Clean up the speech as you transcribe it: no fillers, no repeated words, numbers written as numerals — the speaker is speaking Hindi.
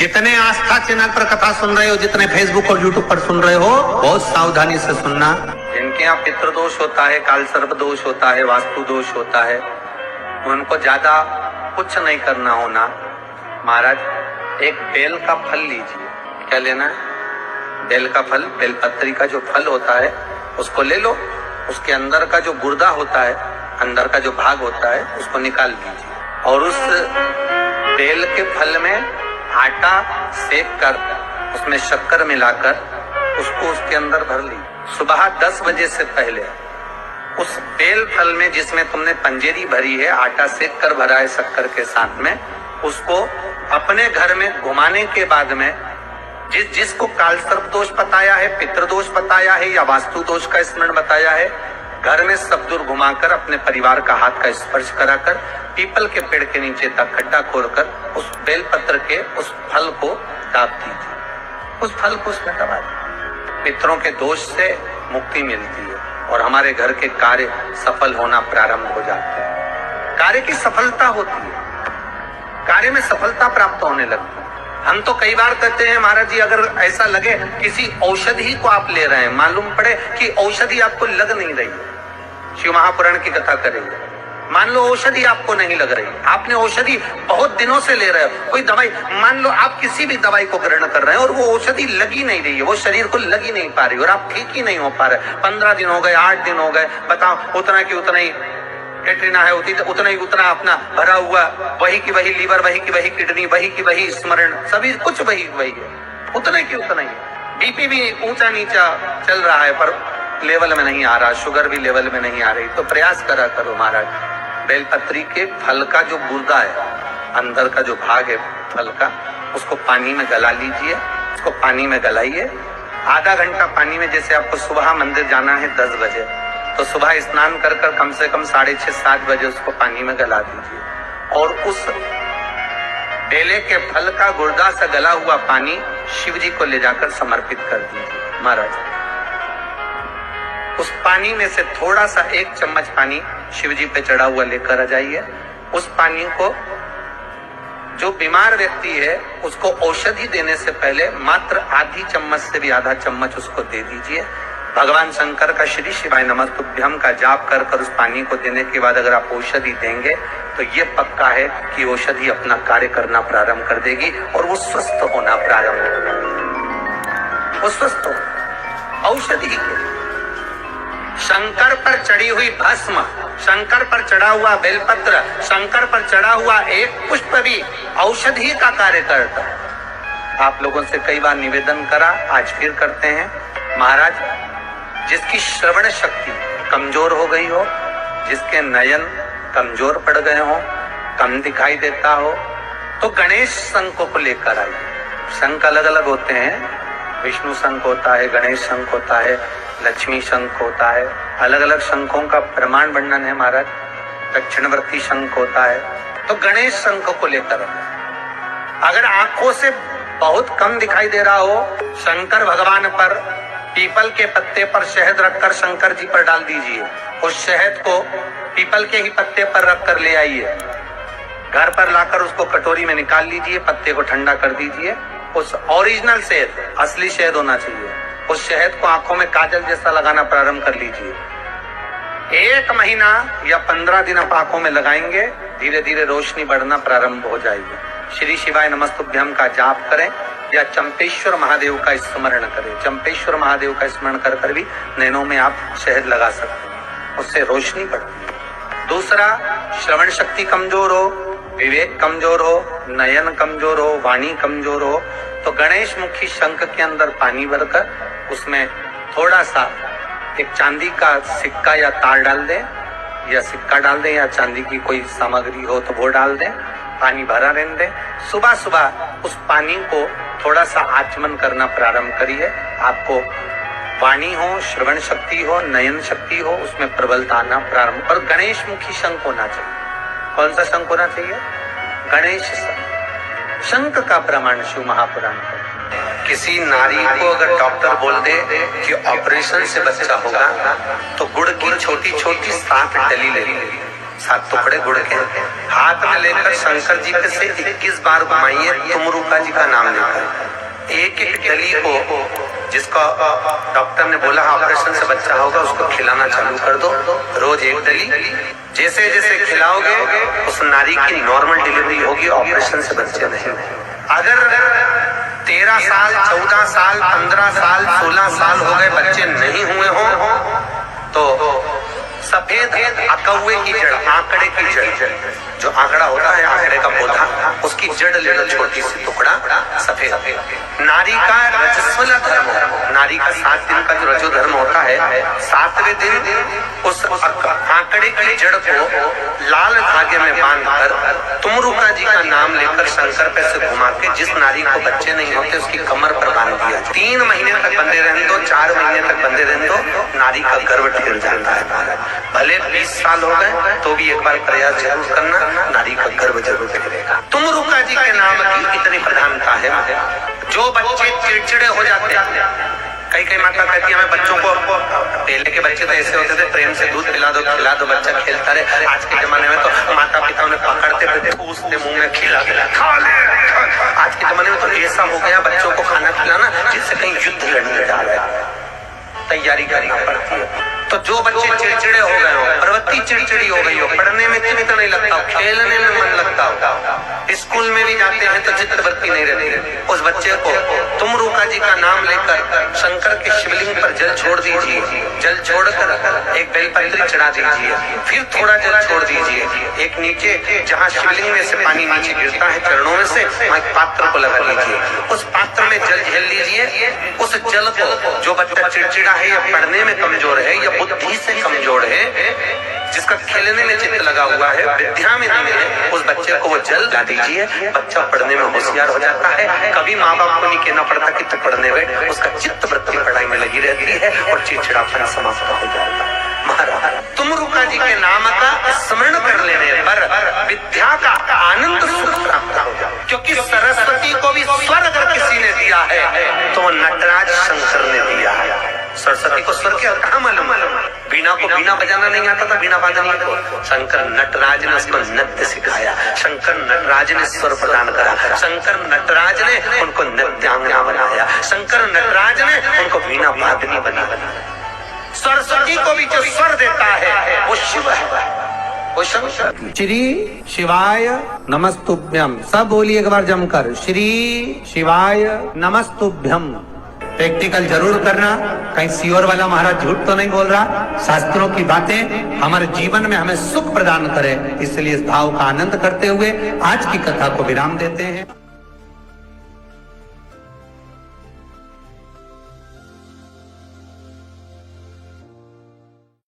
जितने आस्था चैनल पर कथा सुन रहे हो, जितने फेसबुक और यूट्यूब पर सुन रहे हो, बहुत सावधानी से सुनना। जिनके यहाँ पितृदोष होता है, काल सर्प दोष होता है, वास्तु दोष होता है, उनको ज्यादा कुछ नहीं करना होना। महाराज एक बेल का फल लीजिए। क्या लेना है? बेल का फल, बेलपत्री का जो फल होता है उसको ले लो। उसके अंदर का जो गुर्दा होता है, अंदर का जो भाग होता है, उसको निकाल दीजिए और उस बेल के फल में आटा सेक कर उसमें शक्कर मिलाकर उसको उसके अंदर भर ली। सुबह 10 बजे से पहले उस बेल फल में जिसमें तुमने पंजेरी भरी है, आटा सेक कर भरा है शक्कर के साथ में, उसको अपने घर में घुमाने के बाद में जिसको काल सर्प दोष बताया है, पितृदोष बताया है या वास्तु दोष का स्मरण बताया है, घर में सब दूर घुमाकर अपने परिवार का हाथ का स्पर्श कराकर पीपल के पेड़ के नीचे तक खड्डा खोदकर उस बेलपत्र के उस फल को दाब दीजिए। उस फल को उसमें दबा दीजिए। पितरों के दोष से मुक्ति मिलती है और हमारे घर के कार्य सफल होना प्रारंभ हो जाते हैं। कार्य की सफलता होती है, कार्य में सफलता प्राप्त होने लगती है। हम तो कई बार कहते हैं महाराज जी, अगर ऐसा लगे किसी औषधि को आप ले रहे हैं, मालूम पड़े कि औषधि आपको लग नहीं रही है, शिव महापुराण की कथा करेंगे, मान लो औषधि आपको नहीं लग रही, आपने औषधि बहुत दिनों से ले रहे हो, कोई दवाई, मान लो आप किसी भी दवाई को ग्रहण कर रहे हैं और वो औषधि लगी नहीं रही है, वो शरीर को लगी नहीं पा रही और आप ठीक ही नहीं हो पा रहे। 15 दिन हो गए, 8 दिन हो गए, बताओ, उतना की उतना ही कैटरीना है, उतना ही उतना अपना भरा हुआ, वही की वही लीवर, वही की वही किडनी, वही की वही स्मरण, सभी कुछ वही वही है, उतना की उतना ही। बीपी भी ऊंचा नीचा चल रहा है पर लेवल में नहीं आ रहा, शुगर भी लेवल में नहीं आ रही। तो प्रयास करा करो महाराज, बेलपत्री के फल का जो गुर्दा है, अंदर का जो भाग है फल का, उसको पानी में गला लीजिए। उसको पानी में गलाइए, आधा घंटा पानी में। जैसे आपको सुबह मंदिर जाना है 10 बजे, तो सुबह स्नान कर कर कम से कम 6:30-7 बजे उसको पानी में गला दीजिए और उस बेले के फल का गुर्दा से गला हुआ पानी शिव जी को ले जाकर समर्पित कर दीजिए। महाराज उस पानी में से थोड़ा सा 1 चम्मच पानी शिव जी पे चढ़ा हुआ लेकर आ जाइए। उस पानी को जो बीमार व्यक्ति है उसको औषधि देने से पहले मात्र आधी चम्मच से भी आधा चम्मच उसको दे दीजिए। भगवान शंकर का श्री शिवाय नमस्तुभ्यम का जाप कर कर उस पानी को देने के बाद अगर आप औषधि देंगे तो ये पक्का है कि औषधि अपना कार्य करना प्रारंभ कर देगी और वो स्वस्थ होना प्रारंभ होगा। वो स्वस्थ हो औषधि के शंकर पर चढ़ी हुई भस्म, शंकर पर चढ़ा हुआ बेलपत्र, शंकर पर चढ़ा हुआ एक पुष्प भी औषधि का कार्य करता है। आप लोगों से कई बार निवेदन करा, आज फिर करते हैं। महाराज जिसकी श्रवण शक्ति कमजोर हो गई हो, जिसके नयन कमजोर पड़ गए हो, कम दिखाई देता हो, तो गणेश शंख को लेकर आइए। शंख अलग अलग होते हैं, विष्णु शंख होता है, गणेश शंख होता है, लक्ष्मी शंख होता है, अलग अलग शंखों का प्रमाण वर्णन है महाराज। दक्षिणवर्ती शंख होता है, तो गणेश शंख को लेकर अगर आंखों से बहुत कम दिखाई दे रहा हो, शंकर भगवान पर पीपल के पत्ते पर शहद रखकर शंकर जी पर डाल दीजिए। उस शहद को पीपल के ही पत्ते पर रखकर ले आइए, घर पर लाकर उसको कटोरी में निकाल लीजिए, पत्ते को ठंडा कर दीजिए। उस ओरिजिनल शहद, असली शहद होना चाहिए, उस शहद को आंखों में काजल जैसा लगाना प्रारंभ कर लीजिए। 1 महीना या 15 दिन आप आंखों में लगाएंगे, धीरे धीरे रोशनी बढ़ना प्रारंभ हो जाएगी। श्री शिवाय नमस्तुभ्यम का जाप करें या चंपेश्वर महादेव का स्मरण करें। चंपेश्वर महादेव का स्मरण कर कर भी नैनों में आप शहद लगा सकते हैं, उससे रोशनी बढ़ती है। दूसरा, श्रवण शक्ति कमजोर हो, विवेक कमजोर हो, नयन कमजोर हो, वाणी कमजोर हो, तो गणेश मुखी शंख के अंदर पानी भरकर उसमें थोड़ा सा एक चांदी का सिक्का या तार डाल दें, या सिक्का डाल दें या चांदी की कोई सामग्री हो तो वो डाल दें, पानी भरा रहने दें। सुबह सुबह उस पानी को थोड़ा सा आचमन करना प्रारंभ करिए। आपको वाणी हो, श्रवण शक्ति हो, नयन शक्ति हो, उसमें प्रबलता आना प्रारंभ। और गणेश मुखी शंख होना चाहिए। कौन सा शंख होना चाहिए? गणेश शंख। शंख का प्रमाण शिव महापुराण का। किसी नारी को अगर डॉक्टर बोल दे कि ऑपरेशन से बच्चा होगा तो गुड़ की छोटी छोटी 7 डली ले, 7 टुकड़े गुड़ के हाथ में लेकर शंकर जी पे से 21 बार घुमाइए तुमरुका जी का नाम लेकर। एक एक डली को जिसका डॉक्टर ने बोला ऑपरेशन से बच्चा होगा उसको खिलाना चालू कर दो, रोज एक डली। जैसे जैसे खिलाओगे उस नारी की नॉर्मल डिलीवरी होगी, ऑपरेशन से बच्चे नहीं। अगर 13 साल 14 साल 15 साल 16 साल हो गए बच्चे नहीं हुए हों तो सफेद अकौवे की जड़, आंकड़े की जड़, जो आंकड़ा होता है आंकड़े का पौधा, उसकी जड़ ले लो, छोटी सी टुकड़ा सफेद। नारी का रजस्वला धर्म, नारी का 7 दिन का जो रजो धर्म होता है, 7वें दिन उस आंकड़े की जड़ को लाल धागे में बांधकर तुमरुका जी का नाम लेकर शंकर पे से घुमा के जिस नारी को बच्चे नहीं होते उसकी कमर पर बांध दिया। 3 महीने तक बंधे रहने दो, 4 महीने तक बंधे रहने दो, नारी का गर्भ ठिल जाता है। भले 20 साल हो गए तो भी एक बार प्रयास जरूर करना, नारी का गर्भ जरूर ठिलेगा। तुमरुका जी के नाम की इतनी प्रधानता है। जो बच्चे चिड़चिड़े हो जाते हैं, कई माता कहती है हमें बच्चों को, पहले के बच्चे तो ऐसे होते थे प्रेम से दूध पिला दो खिला दो बच्चा खेलता रहे। आज के जमाने में तो माता पिता उन्हें पकड़ते थे, ठूसते मुंह में खिला खा ले। आज के जमाने में तो ऐसा हो गया बच्चों को खाना खिलाना जिससे कहीं युद्ध लड़ने जा रहा है, तैयारी करना पड़ती है। तो जो बच्चे चिड़चिड़े हो गए हो, प्रवृत्ति चिड़चिड़ी हो गई हो, पढ़ने में चित्त नहीं लगता हो, खेलने में मन लगता हो, स्कूल में भी जाते हैं तो चित्तवृत्ति नहीं रहती, उस बच्चे को तुमरुका जी का नाम लेकर शंकर के शिवलिंग पर जल छोड़ दीजिए। जल छोड़कर एक बेलपत्री चढ़ा दीजिए, फिर थोड़ा जल छोड़ दीजिए। एक नीचे जहाँ शिवलिंग में से पानी नीचे गिरता है चरणों में से, वहाँ एक पात्र को लगा लीजिए, उस पात्र में जल झेल लीजिए। उस जल को, जो बच्चा चिड़चिड़ा है या पढ़ने में कमजोर है या बुद्धि से कमजोर है, जिसका खेलने में चित्त लगा हुआ है, विद्या में नहीं है, उस बच्चे को वो जल ला दीजिए। बच्चा पढ़ने में होशियार हो जाता है। कभी माँ बाप को नहीं कहना पड़ता कि तू पढ़ने बैठ, उसका चित्त वृत्ति पढ़ाई में लगी रहती है और चिड़चिड़ापन समाप्त हो जाता है। महाराज तुमरुका जी के नाम का स्मरण कर लेने पर विद्या का आनंद सुख प्राप्त हो जाए। क्योंकि सरस्वती को भी स्वर अगर किसी ने दिया है तो नटराज शंकर ने दिया है। सरस्वती को स्वर क्या कहाँ मालूम? बीना को बीना बजाना नहीं आता था, बीना बांधनी को शंकर नटराज ने उसको नृत्य सिखाया, शंकर नटराज ने स्वर प्रदान करा, शंकर नटराज ने उनको नृत्यांगना बनाया, शंकर नटराज ने उनको बीना बांधनी बना। सरस्वती को भी जो स्वर देता है वो शिव है, वो शंकर। श्री शिवाय नमस्तुभ्यम, सब बोलिए एक बार जमकर, श्री शिवाय नमस्तुभ्यम। प्रैक्टिकल जरूर करना, कहीं सियोर वाला महाराज झूठ तो नहीं बोल रहा। शास्त्रों की बातें हमारे जीवन में हमें सुख प्रदान करे, इसलिए इस भाव का आनंद करते हुए आज की कथा को विराम देते हैं।